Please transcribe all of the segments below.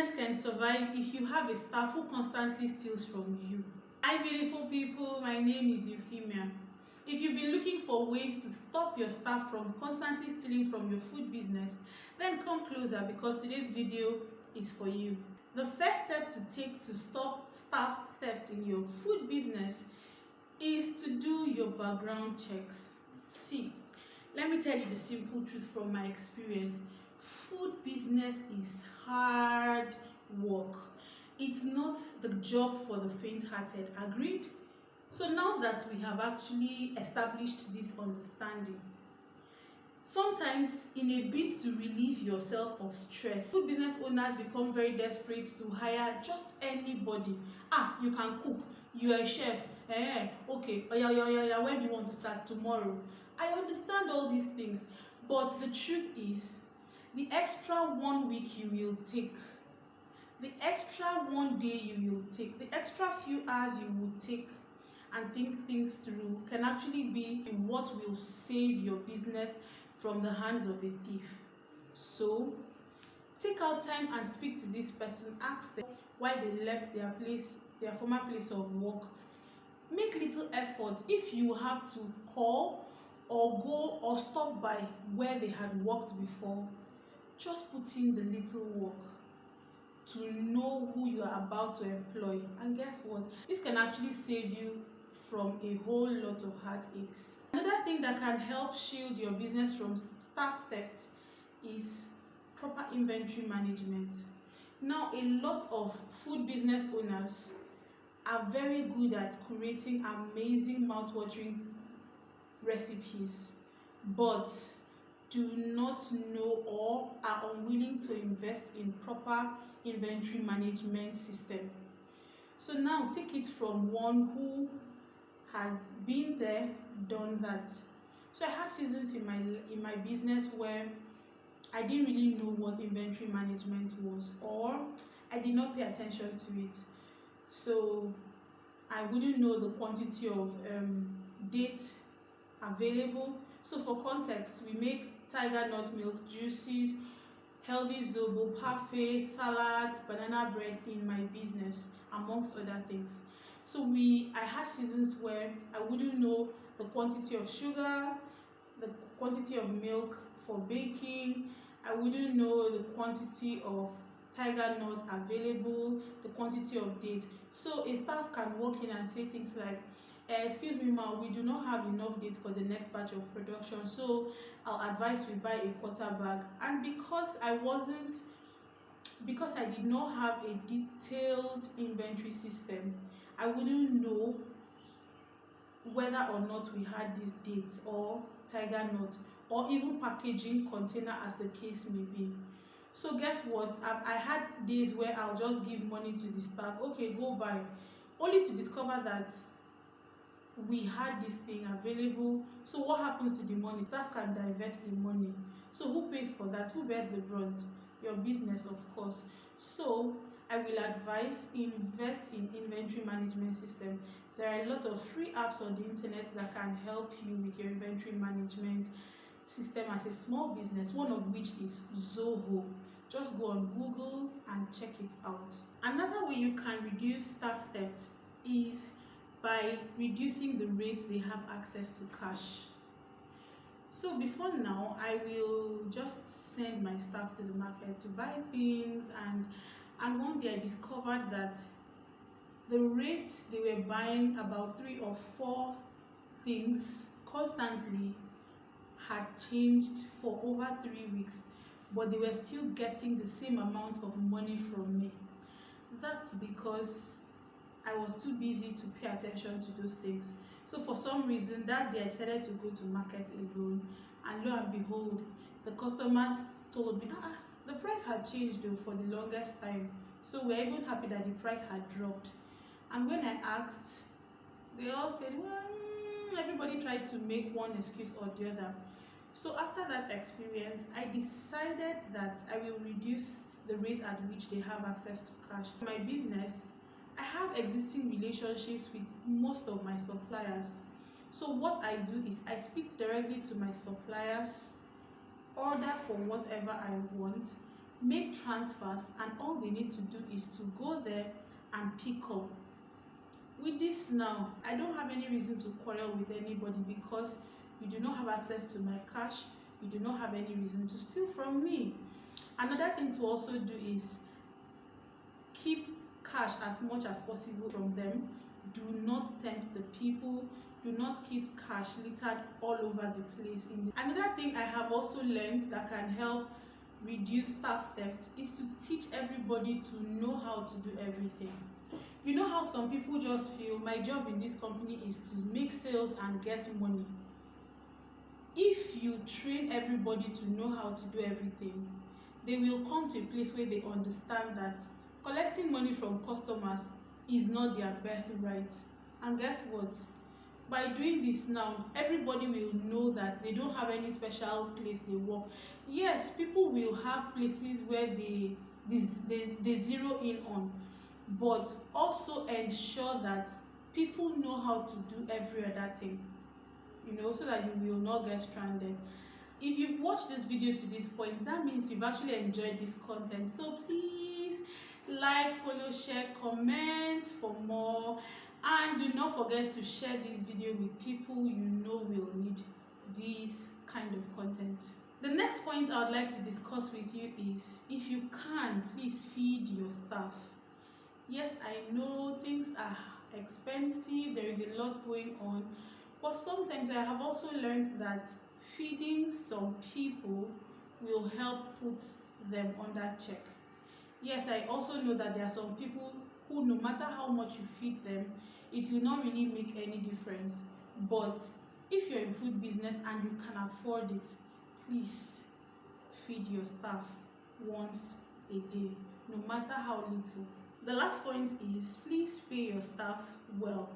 business can survive if you have a staff who constantly steals from you. Hi beautiful people, my name is Euphemia. If you've been looking for ways to stop your staff from constantly stealing from your food business, then come closer because today's video is for you. The first step to take to stop staff theft in your food business is to do your background checks. See, let me tell you the simple truth from my experience. Food business is hard work. It's not the job for the faint-hearted. Agreed? So now that we have actually established this understanding, sometimes in a bid to relieve yourself of stress, food business owners become very desperate to hire just anybody. You can cook, you are a chef, okay, yeah, when do you want to start? Tomorrow. I understand all these things, but the truth is, the extra 1 week you will take, the extra 1 day you will take, the extra few hours you will take and think things through can actually be what will save your business from the hands of a thief. So take out time and speak to this person. Ask them why they left their former place of work. Make little effort. If you have to call or go or stop by where they had worked before, just put in the little work to know who you are about to employ. And guess what? This can actually save you from a whole lot of heartaches. Another thing that can help shield your business from staff theft is proper inventory management. Now, a lot of food business owners are very good at creating amazing mouth-watering recipes, but do not know or are unwilling to invest in proper inventory management system. So now take it from one who has been there, done that. So I had seasons in my business where I didn't really know what inventory management was, or I did not pay attention to it. So I wouldn't know the quantity of dates available. So for context, we make tiger nut milk juices, healthy zobo, parfait, salads, banana bread in my business, amongst other things. So I had seasons where I wouldn't know the quantity of sugar, the quantity of milk for baking. I wouldn't know the quantity of tiger nut available, the quantity of dates. So a staff can walk in and say things like, excuse me ma, we do not have enough dates for the next batch of production, so I'll advise we buy a quarter bag. And because I did not have a detailed inventory system, I wouldn't know whether or not we had these dates or tiger nut or even packaging container, as the case may be. So guess what? I had days where I'll just give money to the staff, okay, go buy, only to discover that we had this thing available. So what happens to the money? Staff can divert the money. So who pays for that? Who bears the brunt? Your business, of course. So I will advise, invest in inventory management system. There are a lot of free apps on the internet that can help you with your inventory management system as a small business, one of which is Zoho. Just go on Google and check it out. Another way you can reduce staff theft is by reducing the rates they have access to cash. So before now, I will just send my staff to the market to buy things, and one day I discovered that the rate they were buying about 3 or 4 things constantly had changed for over 3 weeks, but they were still getting the same amount of money from me. That's because I was too busy to pay attention to those things. So for some reason that day I decided to go to market alone, and lo and behold, the customers told me the price had changed though for the longest time. So we're even happy that the price had dropped. And when I asked, they all said, well, everybody tried to make one excuse or the other. So after that experience, I decided that I will reduce the rate at which they have access to cash. In my business, I have existing relationships with most of my suppliers. So what I do is I speak directly to my suppliers, order for whatever I want, make transfers, and all they need to do is to go there and pick up. With this now, I don't have any reason to quarrel with anybody because you do not have access to my cash. You do not have any reason to steal from me. Another thing to also do is keep cash as much as possible from them. Do not tempt the people. Do not keep cash littered all over the place. Another thing I have also learned that can help reduce staff theft is to teach everybody to know how to do everything. You know how some people just feel my job in this company is to make sales and get money. If you train everybody to know how to do everything, they will come to a place where they understand that collecting money from customers is not their birthright. And guess what? By doing this now, everybody will know that they don't have any special place they work. Yes, people will have places where they zero in on, but also ensure that people know how to do every other thing, so that you will not get stranded. If you've watched this video to this point, that means you've actually enjoyed this content. So please like, follow, share, comment for more, and do not forget to share this video with people you know will need this kind of content. The next point I would like to discuss with you is, if you can, please feed your staff. Yes, I know things are expensive, there is a lot going on, but sometimes I have also learned that feeding some people will help put them under check. Yes, I also know that there are some people who, no matter how much you feed them, it will not really make any difference. But if you're in food business and you can afford it, please feed your staff once a day, no matter how little. The last point is, please pay your staff well.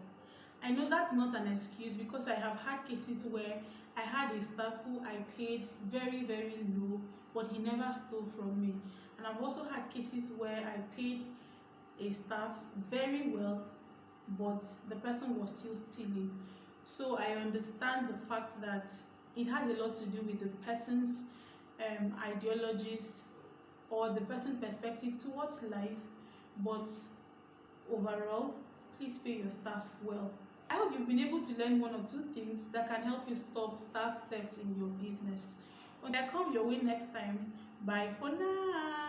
I know that's not an excuse, because I have had cases where I had a staff who I paid very, very low, but he never stole from me. And I've also had cases where I paid a staff very well, but the person was still stealing. So I understand the fact that it has a lot to do with the person's ideologies or the person's perspective towards life, but overall, please pay your staff well. I hope you've been able to learn one or two things that can help you stop staff theft in your business. When I come your way next time, bye for now.